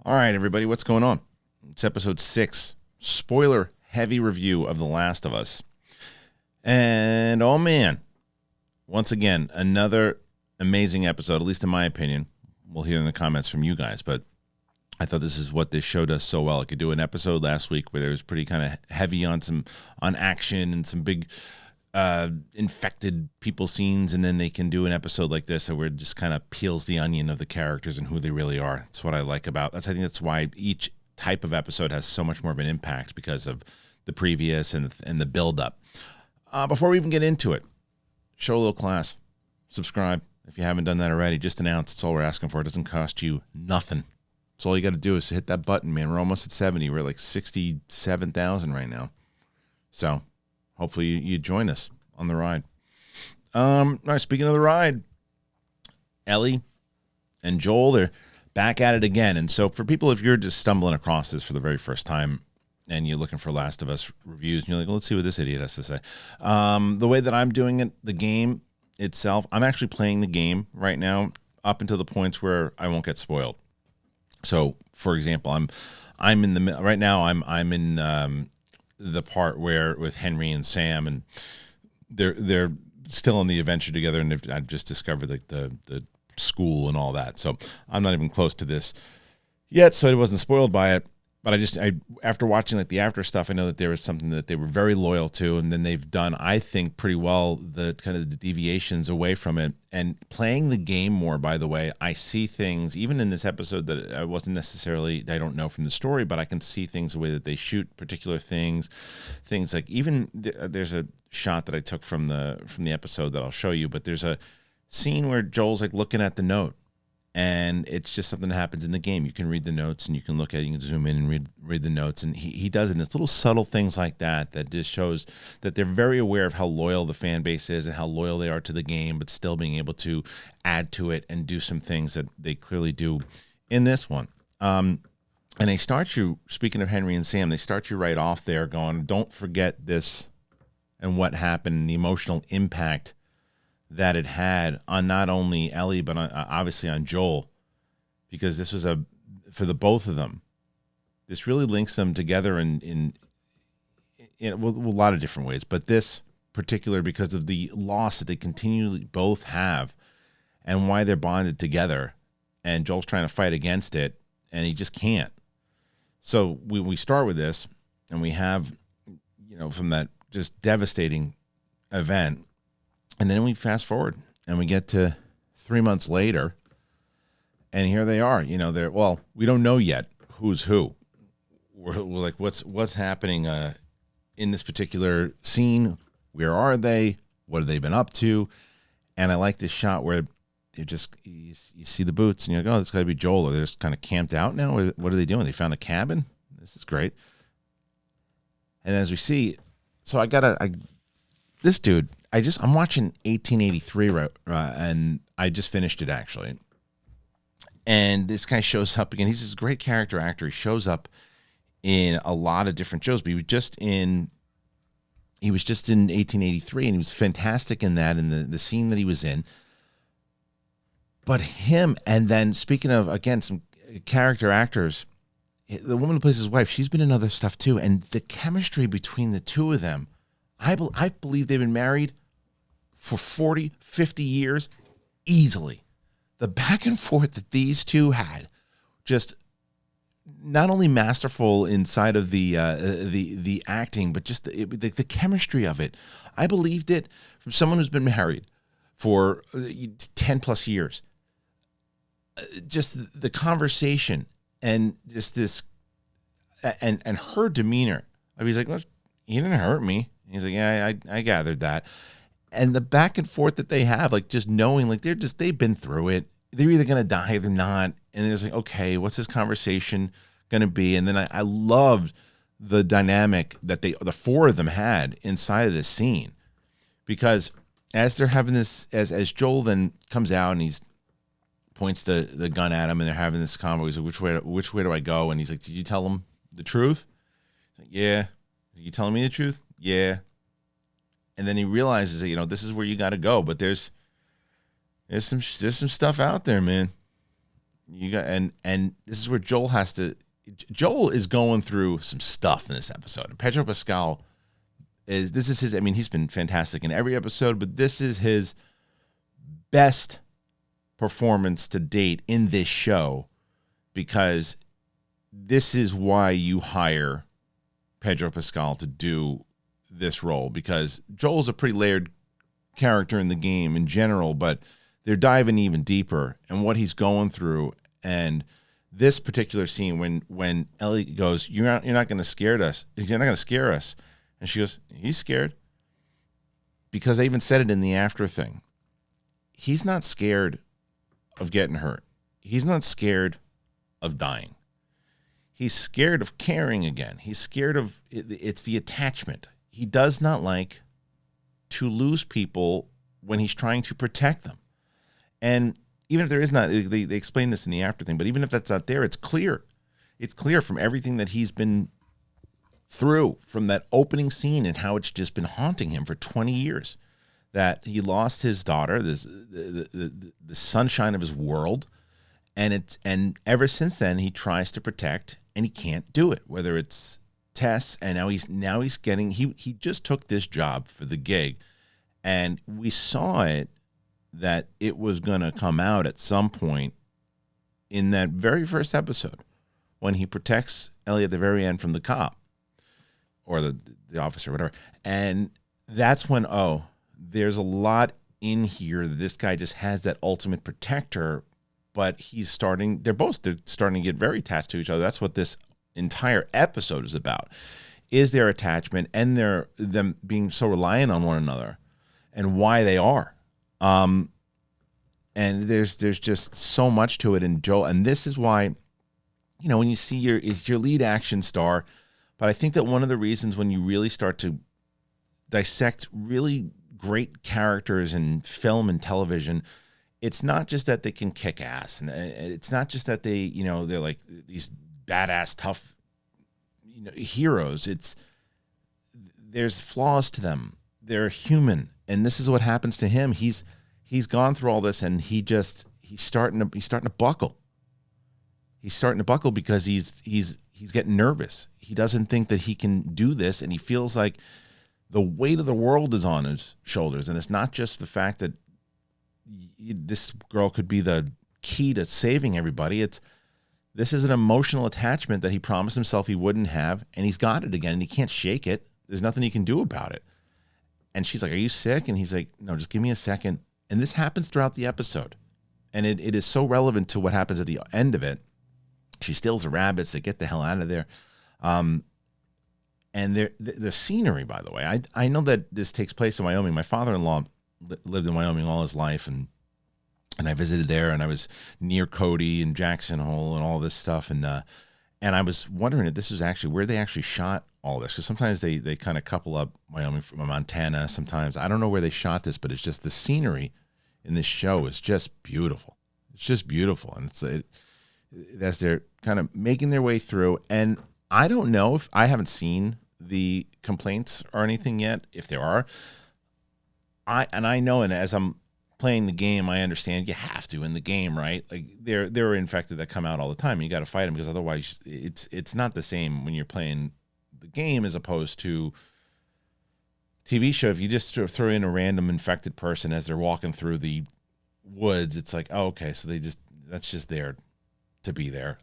All right, everybody, what's going on? It's episode 6, spoiler-heavy review of The Last of Us. And, oh man, once again, another amazing episode, at least in my opinion. We'll hear in the comments from you guys, but I thought this is what this show does so well. It could do an episode last week where there was pretty kind of heavy on action and some big infected people scenes, and then they can do an episode like this where it just kind of peels the onion of the characters and who they really are. That's what I like about I think that's why each type of episode has so much more of an impact, because of the previous and the build up. Before we even get into it, show a little class, subscribe if you haven't done that already. Just announce, it's all we're asking for. It doesn't cost you nothing. So all you got to do is hit that button, man. We're almost at 70. We're like 67,000 right now. So hopefully you join us on the ride. All right, speaking of the ride, Ellie and Joel, they're back at it again. And so for people, if you're just stumbling across this for the very first time and you're looking for Last of Us reviews, and you're like, well, let's see what this idiot has to say. The way that I'm doing it, the game itself, I'm actually playing the game right now up until the points where I won't get spoiled. So, for example, I'm in the right now. I'm in the part where with Henry and Sam, and they're still on the adventure together, and I've just discovered like the school and all that. So I'm not even close to this yet, so I wasn't spoiled by it. But I after watching like the after stuff, I know that there was something that they were very loyal to, and then they've done, I think, pretty well the kind of the deviations away from it. And playing the game more, by the way, I see things even in this episode that I wasn't necessarily, I don't know from the story, but I can see things the way that they shoot particular things like even there's a shot that I took from the episode that I'll show you, but there's a scene where Joel's like looking at the note. And it's just something that happens in the game. You can read the notes, and you can look at it, you can zoom in and read the notes. And he does it. And it's little subtle things like that just shows that they're very aware of how loyal the fan base is and how loyal they are to the game, but still being able to add to it and do some things that they clearly do in this one. And they start you, speaking of Henry and Sam, they start you right off there going, don't forget this and what happened and the emotional impact that it had on not only Ellie, but obviously on Joel, because this was for the both of them. This really links them together in a lot of different ways, but this particular because of the loss that they continually both have and why they're bonded together. And Joel's trying to fight against it, and he just can't. So we start with this, and we have, from that just devastating event. And then we fast forward and we get to 3 months later, and here they are. We don't know yet who's who. We're like, what's happening in this particular scene? Where are they? What have they been up to? And I like this shot where you see the boots, and you're like, oh, this got to be Joel. Or they're just kind of camped out now. What are they doing? They found a cabin. This is great. And as we see, so this dude. I'm watching 1883, and I just finished it actually. And this guy shows up again. He's this great character actor. He shows up in a lot of different shows, but he was just in 1883, and he was fantastic in that, and the scene that he was in. But him, and then speaking of, again, some character actors, the woman who plays his wife, she's been in other stuff too, and the chemistry between the two of them, I believe they've been married for 40, 50 years, easily. The back and forth that these two had, just not only masterful inside of the acting, but just the chemistry of it. I believed it from someone who's been married for 10 plus years. Just the conversation and just this, and her demeanor. He's like, well, he didn't hurt me. He's like, yeah, I gathered that. And the back and forth that they have, like just knowing, like they've been through it. They're either going to die or they're not. And there's like, okay, what's this conversation going to be? And then I loved the dynamic that the four of them had inside of this scene, because as they're having this, as Joel then comes out and he's points the gun at him, and they're having this convo. He's like, which way do I go? And he's like, did you tell him the truth? He's like, yeah. Are you telling me the truth? Yeah. And then he realizes that, this is where you got to go. But there's some stuff out there, man. and this is where Joel is going through some stuff in this episode. And Pedro Pascal he's been fantastic in every episode, but this is his best performance to date in this show, because this is why you hire Pedro Pascal to do this role, because Joel's a pretty layered character in the game in general, but they're diving even deeper and what he's going through. And this particular scene when Ellie goes, you're not going to scare us. You're not going to scare us. And she goes, he's scared. Because they even said it in the after thing. He's not scared of getting hurt. He's not scared of dying. He's scared of caring again. He's scared of, it's the attachment. He does not like to lose people when he's trying to protect them. And even if there is not, they explain this in the after thing, but even if that's not there, it's clear. It's clear from everything that he's been through, from that opening scene and how it's just been haunting him for 20 years, that he lost his daughter, the sunshine of his world. And ever since then, he tries to protect and he can't do it, whether it's Tess, and now he's getting, he just took this job for the gig, and we saw it, that it was going to come out at some point in that very first episode when he protects Ellie at the very end from the cop or the officer, whatever. And that's when, there's a lot in here that this guy just has that ultimate protector, but they're starting to get very attached to each other. That's what this entire episode is about, is their attachment and them being so reliant on one another and why they are. And there's just so much to it in Joel. And this is why, when you see your lead action star, but I think that one of the reasons when you really start to dissect really great characters in film and television, it's not just that they can kick ass, and it's not just that they, they're like these badass, tough, heroes. There's flaws to them. They're human. And this is what happens to him. He's gone through all this, and he's starting to buckle. He's starting to buckle because he's getting nervous. He doesn't think that he can do this, and he feels like the weight of the world is on his shoulders. And it's not just the fact that this girl could be the key to saving everybody. This is an emotional attachment that he promised himself he wouldn't have, and he's got it again, and he can't shake it. There's nothing he can do about it. And she's like, are you sick? And he's like, no, just give me a second. And this happens throughout the episode. And it is so relevant to what happens at the end of it. She steals the rabbits. They get the hell out of there. And the scenery, by the way, I know that this takes place in Wyoming. My father-in-law lived in Wyoming all his life, and I visited there, and I was near Cody and Jackson Hole and all this stuff. And I was wondering if this is actually where they actually shot all this, because sometimes they kind of couple up Wyoming from Montana. Sometimes I don't know where they shot this, but it's just the scenery in this show is just beautiful. It's just beautiful, and as they're kind of making their way through. And I don't know if I haven't seen the complaints or anything yet. If there are, I know, and as I'm playing the game, I understand you have to in the game, right? Like there are infected that come out all the time, and you got to fight them, because otherwise it's not the same when you're playing the game as opposed to TV show. If you just sort of throw in a random infected person as they're walking through the woods, it's like, oh, okay, so that's just there to be there.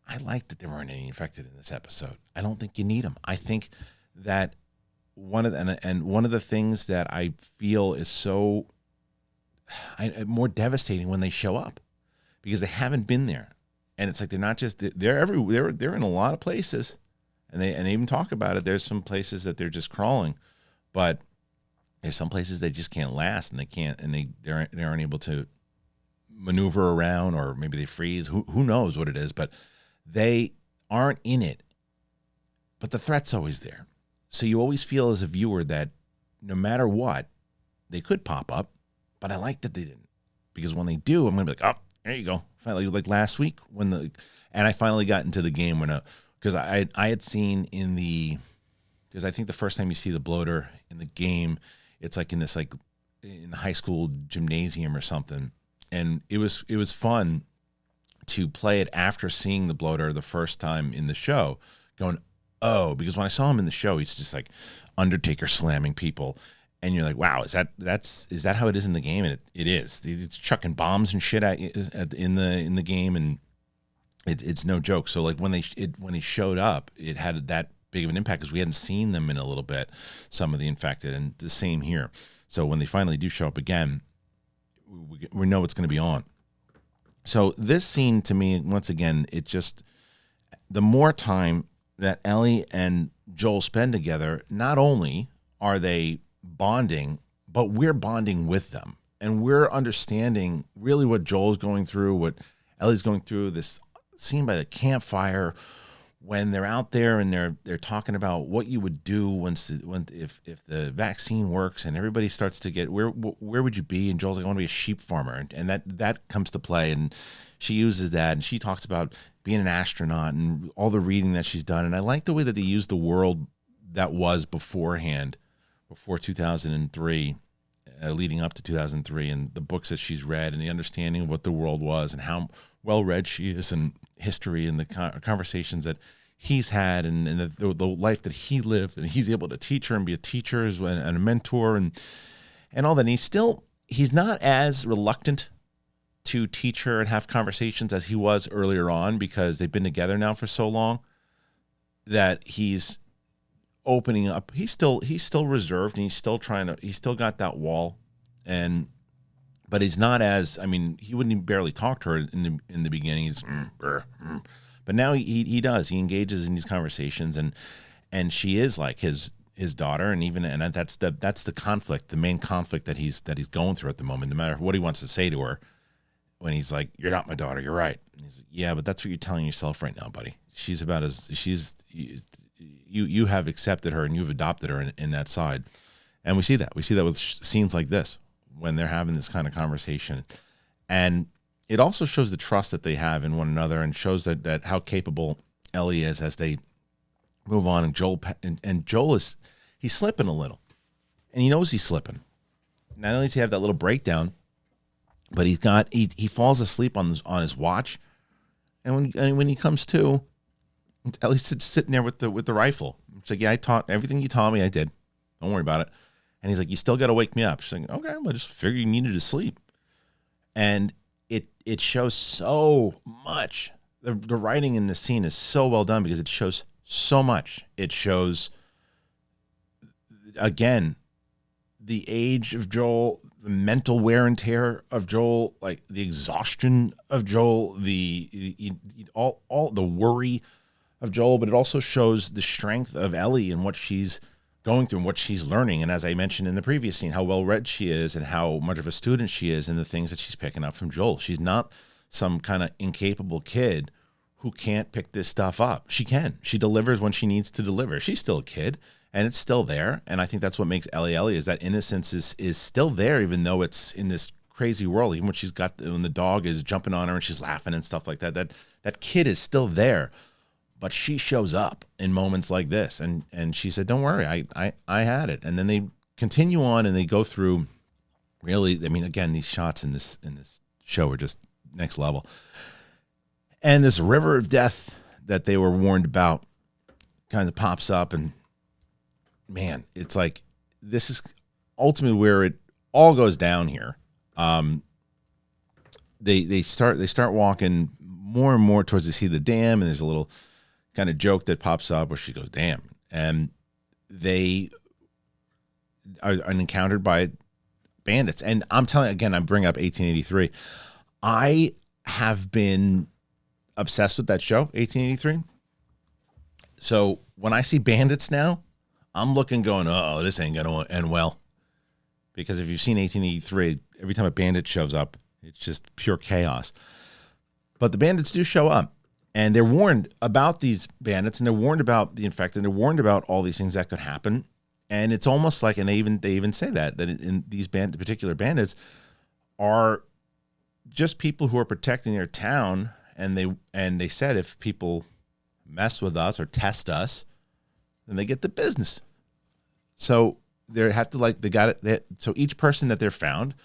I like that there weren't any infected in this episode. I don't think you need them. I think that one of the things that I feel is so more devastating when they show up, because they haven't been there, and it's like they're not just they're everywhere. They're in a lot of places, and they even talk about it. There's some places that they're just crawling, but there's some places they just can't last, and they aren't able to maneuver around, or maybe they freeze. Who knows what it is, but they aren't in it. But the threat's always there, so you always feel as a viewer that no matter what, they could pop up. But I like that they didn't, because when they do, I'm gonna be like, oh, there you go. Finally, like last week and I finally got into the game because I had seen because I think the first time you see the bloater in the game, it's like in this in the high school gymnasium or something, and it was fun to play it after seeing the bloater the first time in the show, going, oh, because when I saw him in the show, he's just like Undertaker slamming people. And you're like, wow, is that how it is in the game? And it is. He's chucking bombs and shit at you in the game, and it's no joke. So like when he showed up, it had that big of an impact because we hadn't seen them in a little bit, some of the infected, and the same here. So when they finally do show up again, we know it's going to be on. So this scene to me, once again, it just, the more time that Ellie and Joel spend together, not only are they bonding, but we're bonding with them, and we're understanding really what Joel's going through, what Ellie's going through. This scene by the campfire when they're out there and they're talking about what you would do if the vaccine works and everybody starts to get, where would you be? And Joel's like, I want to be a sheep farmer, and that comes to play, and she uses that, and she talks about being an astronaut and all the reading that she's done. And I like the way that they use the world that was beforehand, before 2003, leading up to 2003, and the books that she's read and the understanding of what the world was and how well read she is in history and the conversations that he's had and the life that he lived, and he's able to teach her and be a teacher and a mentor and all that. And he's not as reluctant to teach her and have conversations as he was earlier on, because they've been together now for so long that he's opening up. He's still reserved, and he's still got that wall, but he's not as, I mean, he wouldn't even barely talk to her in the beginning. He's but now he does. He engages in these conversations, and she is like his daughter, and that's the conflict, the main conflict that he's going through at the moment. No matter what he wants to say to her, when he's like, "You're not my daughter, you're right." And he's like, yeah, but that's what you're telling yourself right now, buddy. You have accepted her and you've adopted her in that side. And we see that with scenes like this, when they're having this kind of conversation. And it also shows the trust that they have in one another, and shows that how capable Ellie is as they move on. And Joel he's slipping a little, and he knows he's slipping. Not only does he have that little breakdown, but he falls asleep on his watch. And when he comes to, Ellie's sitting there with the rifle. She's like, yeah, everything you taught me, I did. Don't worry about it. And he's like, you still got to wake me up. She's like, okay, well, I just figured you needed to sleep. And it shows so much. The writing in this scene is so well done, because it shows so much. It shows, again, the age of Joel, the mental wear and tear of Joel, like the exhaustion of Joel, all the worry of Joel, but it also shows the strength of Ellie and what she's going through and what she's learning. And as I mentioned in the previous scene, how well read she is and how much of a student she is, and the things that she's picking up from Joel. She's not some kind of incapable kid who can't pick this stuff up. She can. She delivers when she needs to deliver. She's still a kid, and it's still there. And I think that's what makes Ellie Ellie, is that innocence is still there, even though it's in this crazy world. Even when the dog is jumping on her and she's laughing and stuff like that, that kid is still there. But she shows up in moments like this, and she said, don't worry, I had it. And then they continue on, and they go through, really, I mean, again, these shots in this show are just next level. And this river of death that they were warned about kind of pops up, and man, it's like, this is ultimately where it all goes down here. They start walking more and more towards the dam, and there's a little kind of joke that pops up where she goes, damn. And they are encountered by bandits. And I'm telling you, again, I bring up 1883. I have been obsessed with that show, 1883. So when I see bandits now, I'm looking going, oh, this ain't going to end well. Because if you've seen 1883, every time a bandit shows up, it's just pure chaos. But the bandits do show up. And they're warned about these bandits, and they're warned about the infected, and they're warned about all these things that could happen. And it's almost like, and they even say that in these particular bandits are just people who are protecting their town. And they said, if people mess with us or test us, then they get the business. So they have to, like, so each person that they're found,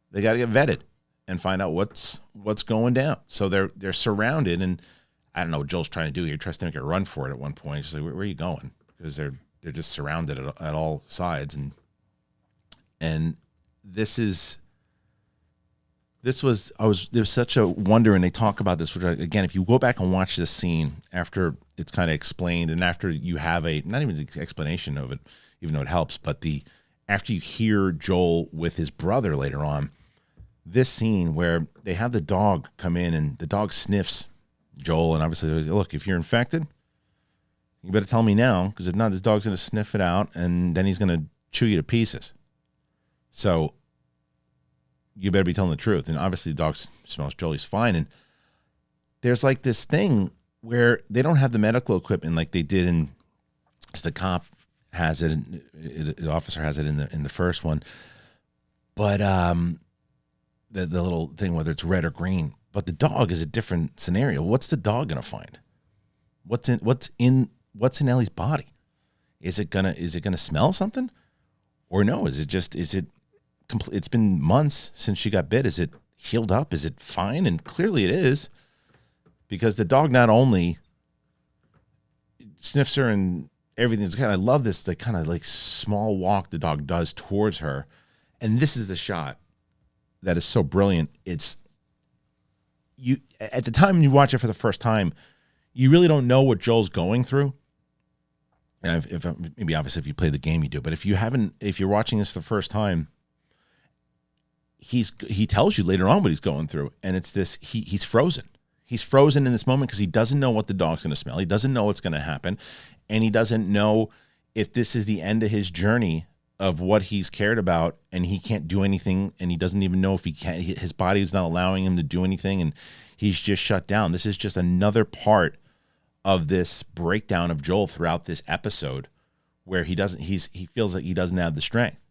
they got to get vetted. and find out what's going down. So they're surrounded, and I don't know what Joel's trying to do here. He tries to make a run for it at one point. She's like, where are you going? Because they're just surrounded at all sides, and there's such a wonder, and they talk about this, which again, if you go back and watch this scene after it's kind of explained, and after you have not even the explanation of it, even though it helps, but after you hear Joel with his brother later on, this scene where they have the dog come in and the dog sniffs Joel, and obviously, look, if you're infected, you better tell me now, because if not, this dog's going to sniff it out, and then he's going to chew you to pieces. So you better be telling the truth. And obviously the dog smells Joel, he's fine. And there's like this thing where they don't have the medical equipment like they did in, the cop has it, the officer has it in the first one. But the little thing, whether it's red or green, but the dog is a different scenario. What's the dog going to find? What's in Ellie's body? Is it gonna smell something? Or no, it's been months since she got bit. Is it healed up? Is it fine? And clearly it is, because the dog not only sniffs her and everything. I love this, the kind of like small walk the dog does towards her. And this is the shot that is so brilliant. It's at the time you watch it for the first time, you really don't know what Joel's going through. And maybe obviously if you play the game you do, but if you're watching this for the first time, he tells you later on what he's going through, and it's this: he's frozen. He's frozen in this moment because he doesn't know what the dog's going to smell. He doesn't know what's going to happen, and he doesn't know if this is the end of his journey of what he's cared about, and he can't do anything, and he doesn't even know if he can. His body is not allowing him to do anything, and he's just shut down. This is just another part of this breakdown of Joel throughout this episode, where he feels like he doesn't have the strength.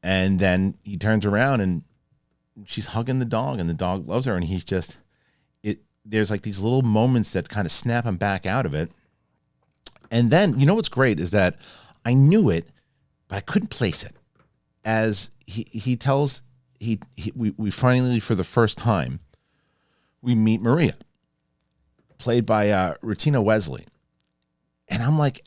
And then he turns around and she's hugging the dog, and the dog loves her, and he's just, there's like these little moments that kind of snap him back out of it. And then, you know what's great is that I knew it, but I couldn't place it. As we finally, for the first time, we meet Maria, played by Rutina Wesley. And I'm like,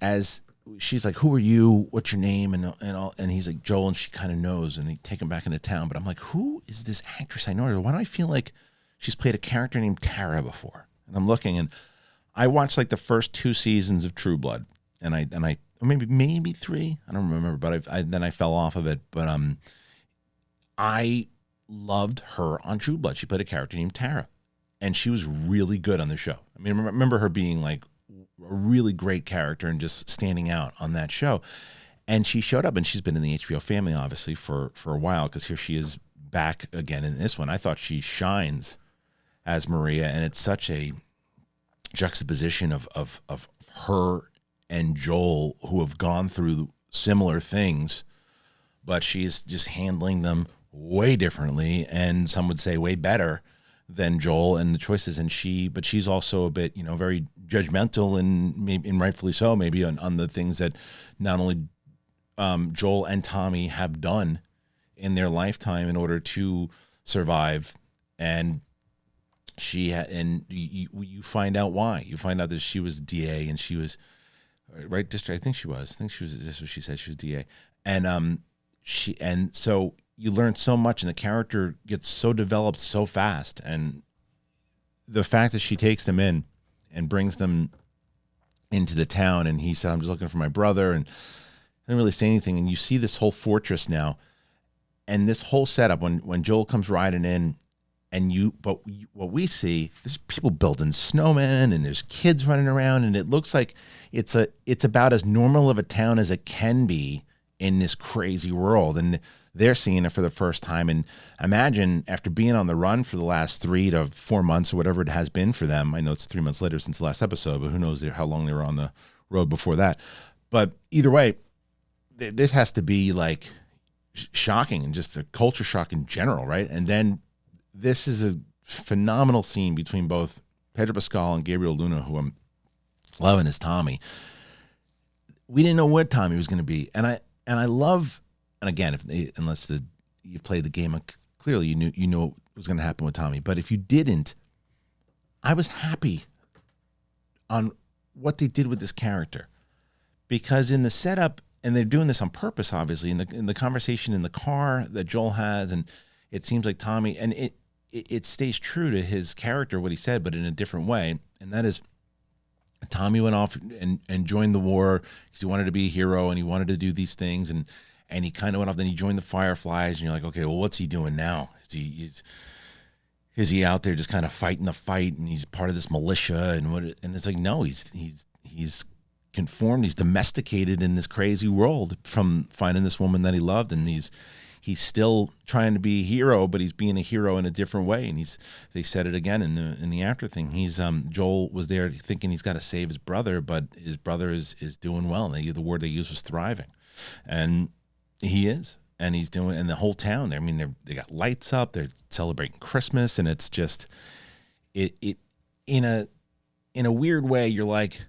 she's like, who are you? What's your name? And all, and he's like, Joel, and she kind of knows, and they take him back into town. But I'm like, who is this actress? I know her. Why do I feel like she's played a character named Tara before? And I'm looking, and I watched like the first 2 seasons of True Blood, and I or maybe 3, I don't remember, but then I fell off of it. But I loved her on True Blood. She played a character named Tara, and she was really good on the show. I mean, I remember her being like a really great character and just standing out on that show. And she showed up, and she's been in the HBO family obviously for a while, because here she is back again in this one. I thought she shines as Maria, and it's such a juxtaposition of her and Joel, who have gone through similar things, but she's just handling them way differently, and some would say way better than Joel and the choices. And but she's also a bit, very judgmental, and rightfully so, maybe on the things that not only Joel and Tommy have done in their lifetime in order to survive. And you find out why. You find out that she was DA, and she was right district. I think she was. That's what she said. She was DA, and so you learn so much, and the character gets so developed so fast. And the fact that she takes them in and brings them into the town, and he said, I'm just looking for my brother, and didn't really say anything. And you see this whole fortress now, and this whole setup when Joel comes riding in, but what we see, there's people building snowmen, and there's kids running around, and it looks like it's about as normal of a town as it can be in this crazy world. And they're seeing it for the first time. And imagine, after being on the run for the last 3 to 4 months or whatever it has been for them. I know it's 3 months later since the last episode, but who knows how long they were on the road before that. But either way, this has to be like shocking, and just a culture shock in general, right? And then this is a phenomenal scene between both Pedro Pascal and Gabriel Luna, who I'm loving as Tommy. We didn't know what Tommy was going to be, and I love. And again, unless you've played the game of clearly you knew what was going to happen with Tommy. But if you didn't, I was happy on what they did with this character, because in the setup, and they're doing this on purpose, obviously, in the conversation in the car that Joel has, and it seems like Tommy, and it stays true to his character, what he said, but in a different way, and that is Tommy went off and joined the war because he wanted to be a hero and he wanted to do these things, and he kind of went off. Then he joined the Fireflies, and you're like, okay, well, what's he doing now? Is he out there just kind of fighting the fight, and he's part of this militia, and it's like, no, he's conformed, he's domesticated in this crazy world from finding this woman that he loved, and he's still trying to be a hero, but he's being a hero in a different way. And they said it again in the after thing. Joel was there thinking he's got to save his brother, but his brother is doing well. And the word they used was thriving, and he is, and he's doing. And the whole town, I mean, they got lights up, they're celebrating Christmas, and it's just it in a weird way. You're like.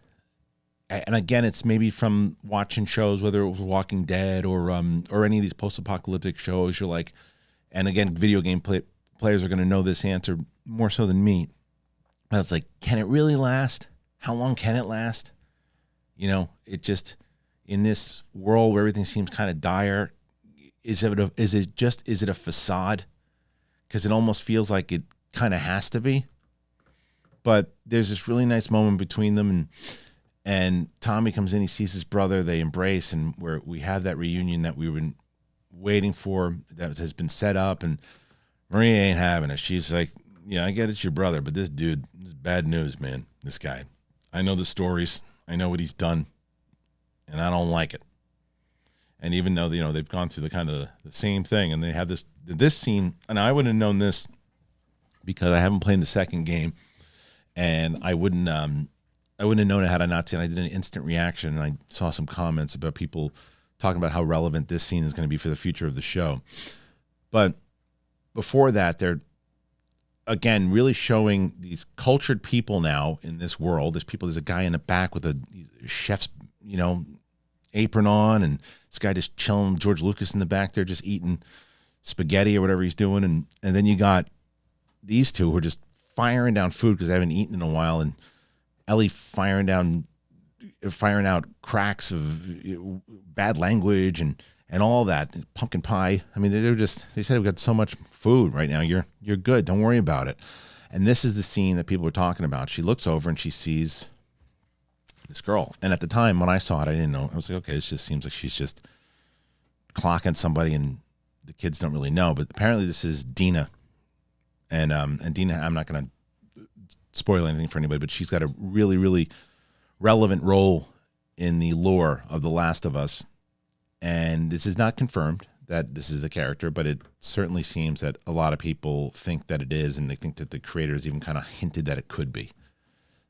And again, it's maybe from watching shows, whether it was Walking Dead or any of these post-apocalyptic shows. You're like, and again, video game players are going to know this answer more so than me. But it's like, can it really last? How long can it last? You know, it just, in this world where everything seems kind of dire, is it a facade? Because it almost feels like it kind of has to be. But there's this really nice moment between them, and Tommy comes in, he sees his brother, they embrace, and we have that reunion that we've been waiting for, that has been set up, and Maria ain't having it. She's like, yeah, I get it's your brother, but this dude, this is bad news, man, this guy. I know the stories, I know what he's done, and I don't like it. And even though, they've gone through the kind of the same thing, and they have this scene, and I wouldn't have known this because I haven't played the second game, and I wouldn't have known it had I not seen it. I did an instant reaction, and I saw some comments about people talking about how relevant this scene is going to be for the future of the show. But before that, they're, again, really showing these cultured people now in this world. There's a guy in the back with a chef's, apron on, and this guy just chilling, George Lucas in the back there just eating spaghetti or whatever he's doing. And then you got these two who are just firing down food because they haven't eaten in a while, and Ellie firing out cracks of bad language and all that, pumpkin pie. I mean, they said we've got so much food right now. You're good. Don't worry about it. And this is the scene that people were talking about. She looks over and she sees this girl. And at the time when I saw it, I didn't know. I was like, okay, this just seems like she's just clocking somebody, and the kids don't really know. But apparently this is Dina. And Dina, I'm not going to spoil anything for anybody, but she's got a really, really relevant role in the lore of The Last of Us. And this is not confirmed that this is the character, but it certainly seems that a lot of people think that it is, and they think that the creators even kind of hinted that it could be.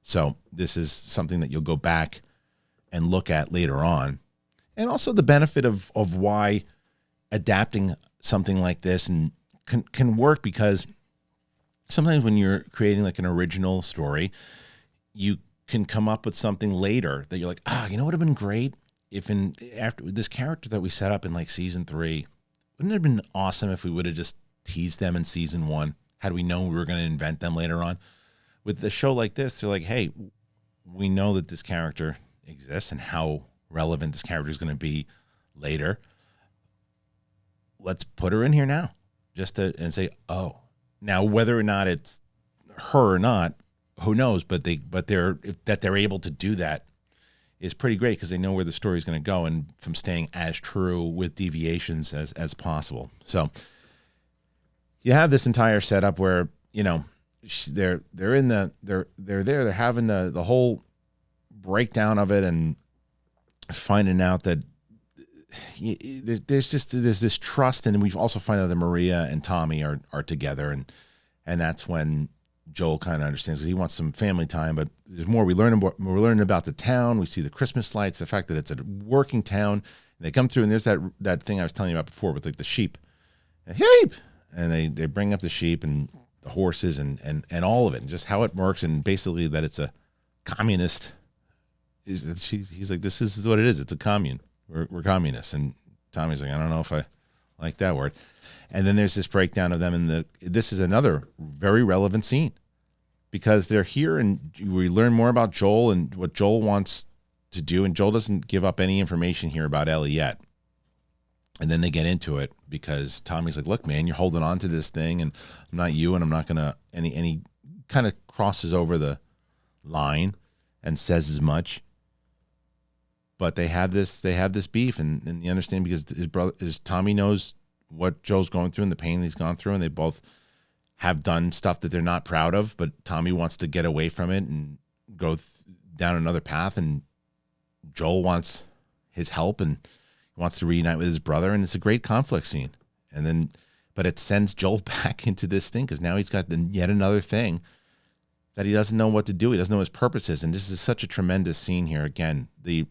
So this is something that you'll go back and look at later on. And also the benefit of why adapting something like this and can work, because sometimes when you're creating like an original story, you can come up with something later that you're like, you know what would have been great if after this character that we set up in like season 3, wouldn't it have been awesome if we would have just teased them in season 1, had we known we were going to invent them later on? With a show like this, they're like, hey, we know that this character exists and how relevant this character is going to be later. Let's put her in here now, and say, oh. Now, whether or not it's her or not, who knows? But they're able to do that is pretty great, because they know where the story is going to go, and from staying as true with deviations as possible. So you have this entire setup where they're having the whole breakdown of it, and finding out that there's this trust, and we've also find out that Maria and Tommy are together, and that's when Joel kind of understands, because he wants some family time. But there's more. We're learning about the town. We see the Christmas lights, the fact that it's a working town. And they come through, and there's that thing I was telling you about before with like the sheep, and they bring up the sheep and the horses and all of it, and just how it works, and basically that it's a communist. He's like, this is what it is. It's a commune. We're communists. And Tommy's like, I don't know if I like that word. And then there's this breakdown of them, and this is another very relevant scene because they're here, and we learn more about Joel and what Joel wants to do, and Joel doesn't give up any information here about Ellie yet. And then they get into it because Tommy's like, look, man, you're holding on to this thing, and I'm not you, and I'm not going to, and he kind of crosses over the line and says as much. But they have this beef, and you understand because Tommy knows what Joel's going through and the pain he's gone through, and they both have done stuff that they're not proud of, but Tommy wants to get away from it and go down another path, and Joel wants his help and he wants to reunite with his brother, and it's a great conflict scene. And then, but it sends Joel back into this thing because now he's got yet another thing that he doesn't know what to do. He doesn't know his purposes, and this is such a tremendous scene here. Again, the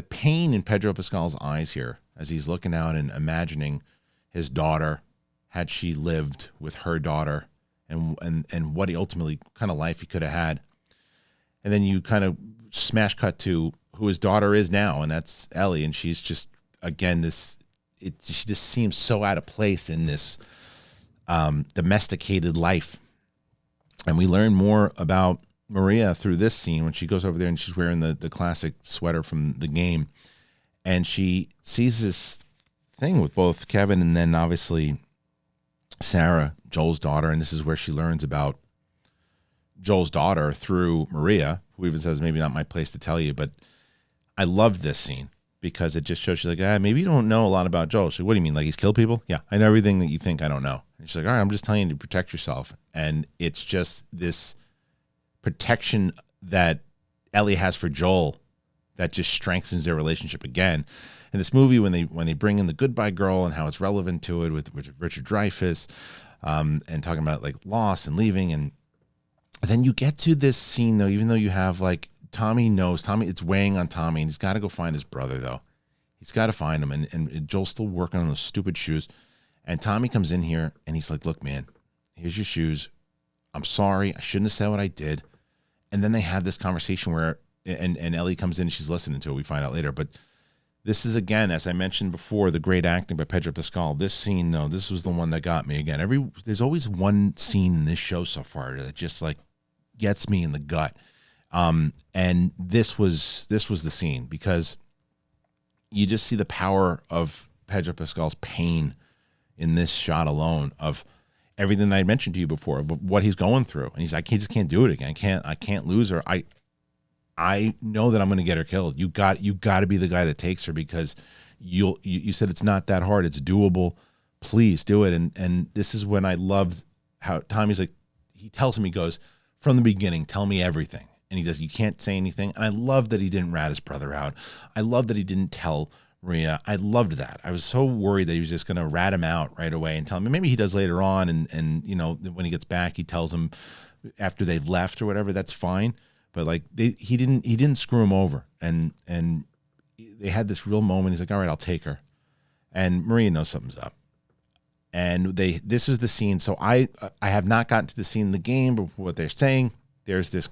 pain in Pedro Pascal's eyes here as he's looking out and imagining his daughter, had she lived with her daughter, and what he ultimately kind of life he could have had. And then you kind of smash cut to who his daughter is now, and that's Ellie, and she's just, again, she just seems so out of place in this domesticated life. And we learn more about Maria through this scene when she goes over there and she's wearing the classic sweater from the game, and she sees this thing with both Kevin and then obviously Sarah, Joel's daughter, and this is where she learns about Joel's daughter through Maria, who even says, maybe not my place to tell you, but I love this scene because it just shows she's like, maybe you don't know a lot about Joel. She's like, what do you mean? Like he's killed people? Yeah, I know everything that you think I don't know. And she's like, all right, I'm just telling you to protect yourself. And it's just this protection that Ellie has for Joel that just strengthens their relationship again. In this movie, when they bring in the Goodbye Girl and how it's relevant to it with Richard Dreyfuss, and talking about like loss and leaving, and then you get to this scene though, even though you have like Tommy, it's weighing on Tommy, and he's got to go find his brother though. He's got to find him, and Joel's still working on those stupid shoes, and Tommy comes in here and he's like, look, man, here's your shoes. I'm sorry, I shouldn't have said what I did. And then they have this conversation where, and Ellie comes in and she's listening to it. We find out later, but this is, again, as I mentioned before, the great acting by Pedro Pascal. This scene, though, this was the one that got me again. There's always one scene in this show so far that just like gets me in the gut. And this was the scene because you just see the power of Pedro Pascal's pain in this shot alone of everything that I mentioned to you before, of what he's going through. And he's like, I just can't do it again. I can't lose her. I know that I'm going to get her killed. You got to be the guy that takes her because you said it's not that hard. It's doable. Please do it. And this is when I loved how Tommy's like, he tells him, he goes, from the beginning, tell me everything. And he does, you can't say anything. And I love that he didn't rat his brother out. I love that he didn't tell Maria. I loved that. I was so worried that he was just going to rat him out right away and tell him. Maybe he does later on. And you know, when he gets back, he tells him after they've left or whatever, that's fine. But like he didn't screw him over, and they had this real moment. He's like, all right, I'll take her, and Maria knows something's up, and this is the scene. So I have not gotten to the scene in the game, but what they're saying, there's this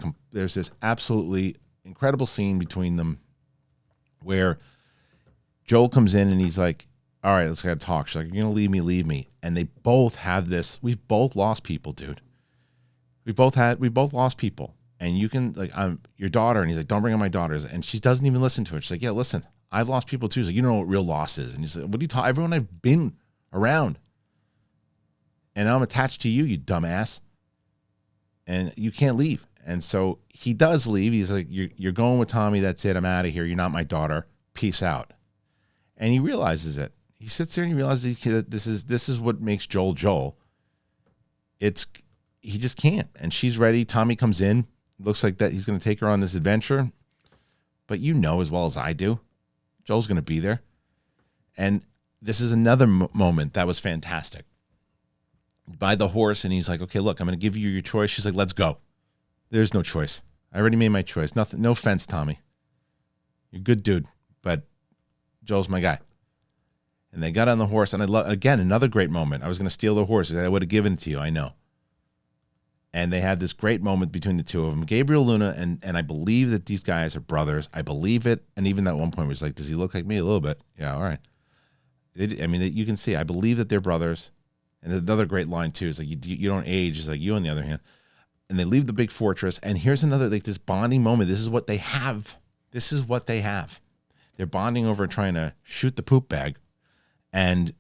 absolutely incredible scene between them, where Joel comes in and he's like, all right, let's gotta talk. She's like, you're gonna leave me, and they both have this. We've both lost people, dude. We both lost people. And you can, like, I'm your daughter. And he's like, don't bring up my daughters. And she doesn't even listen to it. She's like, yeah, listen, I've lost people too. She's like, you know what real loss is. And he's like, what do you talk? Everyone I've been around. And I'm attached to you, you dumbass. And you can't leave. And so he does leave. He's like, you're going with Tommy. That's it. I'm out of here. You're not my daughter. Peace out. And he realizes it. He sits there and he realizes that this is what makes Joel. He just can't. And she's ready. Tommy comes in. Looks like that he's going to take her on this adventure. But you know as well as I do, Joel's going to be there. And this is another moment that was fantastic. By the horse, and he's like, okay, look, I'm going to give you your choice. She's like, let's go. There's no choice. I already made my choice. Nothing. No offense, Tommy. You're a good dude, but Joel's my guy. And they got on the horse, and I love, again, another great moment. I was going to steal the horse. I would have given it to you, I know. And they had this great moment between the two of them. Gabriel Luna, and I believe that these guys are brothers. I believe it. And even that one point was like, does he look like me a little bit? Yeah, all right. You can see, I believe that they're brothers. And another great line too is like, you don't age. It's like, you on the other hand. And they leave the big fortress. And here's another, like, this bonding moment. This is what they have. They're bonding over trying to shoot the poop bag. And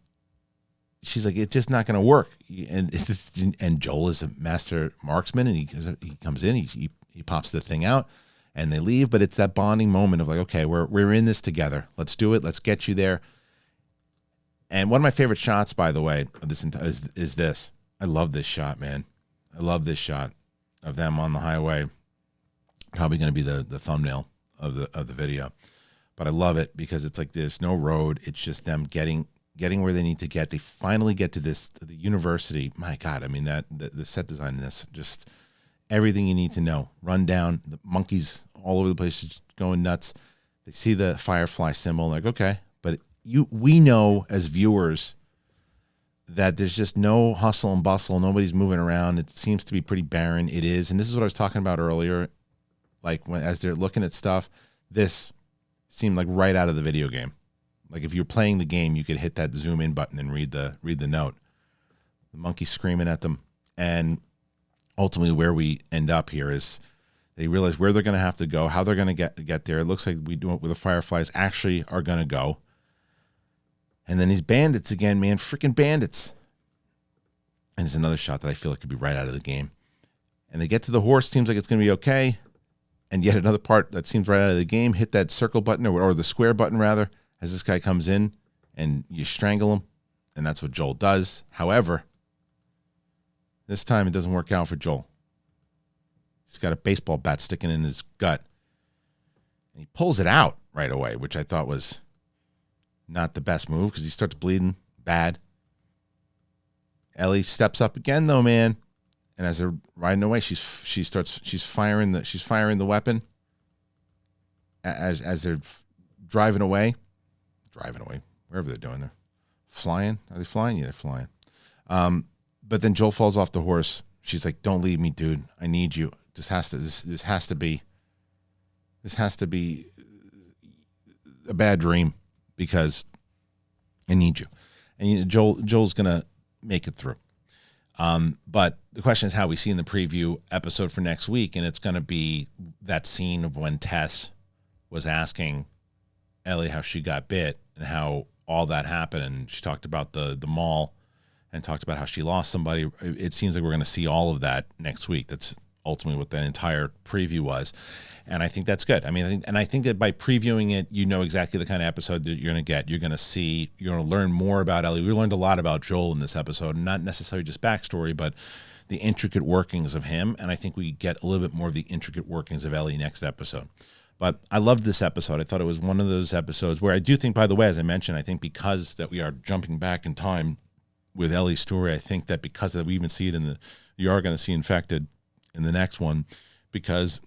she's like, it's just not going to work. And Joel is a master marksman, and he comes in, he pops the thing out, and they leave. But it's that bonding moment of like, okay, we're in this together. Let's do it. Let's get you there. And one of my favorite shots, by the way, of this is this. I love this shot, man. I love this shot of them on the highway. Probably going to be the thumbnail of the video. But I love it because it's like there's no road. It's just them getting where they need to get. They finally get to the university. My God, I mean, the set design in this, just everything you need to know. Run down, the monkeys all over the place just going nuts. They see the firefly symbol, like, okay. But we know as viewers that there's just no hustle and bustle. Nobody's moving around. It seems to be pretty barren. It is. And this is what I was talking about earlier. Like, as they're looking at stuff, this seemed like right out of the video game. Like if you're playing the game, you could hit that zoom in button and read the note. The monkey screaming at them. And ultimately where we end up here is they realize where they're going to have to go, how they're going to get there. It looks like we do it where the fireflies actually are going to go. And then these bandits again, man, freaking bandits. And it's another shot that I feel like could be right out of the game. And they get to the horse, seems like it's going to be okay. And yet another part that seems right out of the game, hit that circle button or the square button rather, as this guy comes in and you strangle him. And that's what Joel does. However, this time it doesn't work out for Joel. He's got a baseball bat sticking in his gut. And he pulls it out right away, which I thought was not the best move because he starts bleeding bad. Ellie steps up again though, man. And as they're riding away, she's firing the weapon as they're driving away, wherever they're doing. They're flying. Are they flying? Yeah, they're flying. But then Joel falls off the horse. She's like, "Don't leave me, dude. I need you. This has to be a bad dream because I need you." And Joel's gonna make it through. But the question is how we see in the preview episode for next week, and it's going to be that scene of when Tess was asking Ellie how she got bit and how all that happened, and she talked about the mall and talked about how she lost somebody. It seems like we're going to see all of that next week. That's ultimately what that entire preview was, and I think that's good. I mean, I think that by previewing it, you know exactly the kind of episode that you're going to get. You're going to learn more about Ellie. We learned a lot about Joel in this episode, not necessarily just backstory, but the intricate workings of him, and I think we get a little bit more of the intricate workings of Ellie next episode. But I loved this episode. I thought it was one of those episodes where I do think, by the way, as I mentioned, I think because that we are jumping back in time with Ellie's story, I think that because that we even see it you are going to see Infected in the next one, because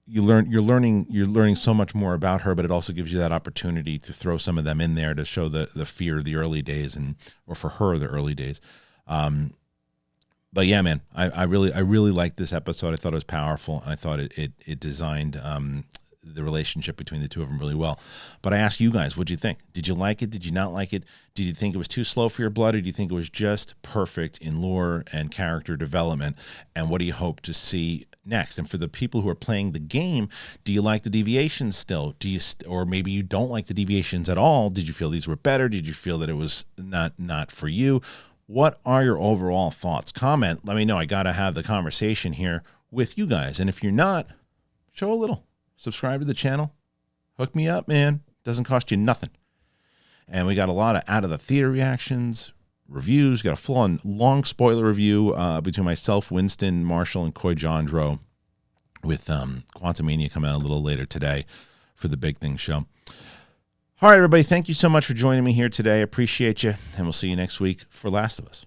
you're learning so much more about her, but it also gives you that opportunity to throw some of them in there to show the fear of the early days or for her the early days. But yeah, man, I really liked this episode. I thought it was powerful, and I thought it designed the relationship between the two of them really well. But I asked you guys, what'd you think? Did you like it? Did you not like it? Did you think it was too slow for your blood, or do you think it was just perfect in lore and character development? And what do you hope to see next? And for the people who are playing the game, do you like the deviations still? Or maybe you don't like the deviations at all? Did you feel these were better? Did you feel that it was not for you? What are your overall thoughts? Comment. Let me know. I got to have the conversation here with you guys. And if you're not, show a little. Subscribe to the channel. Hook me up, man. Doesn't cost you nothing. And we got a lot of out of the theater reactions, reviews. Got a full-on long spoiler review between myself, Winston, Marshall, and Coy Jandro, with Quantumania coming out a little later today for the Big Thing show. All right, everybody. Thank you so much for joining me here today. I appreciate you, and we'll see you next week for Last of Us.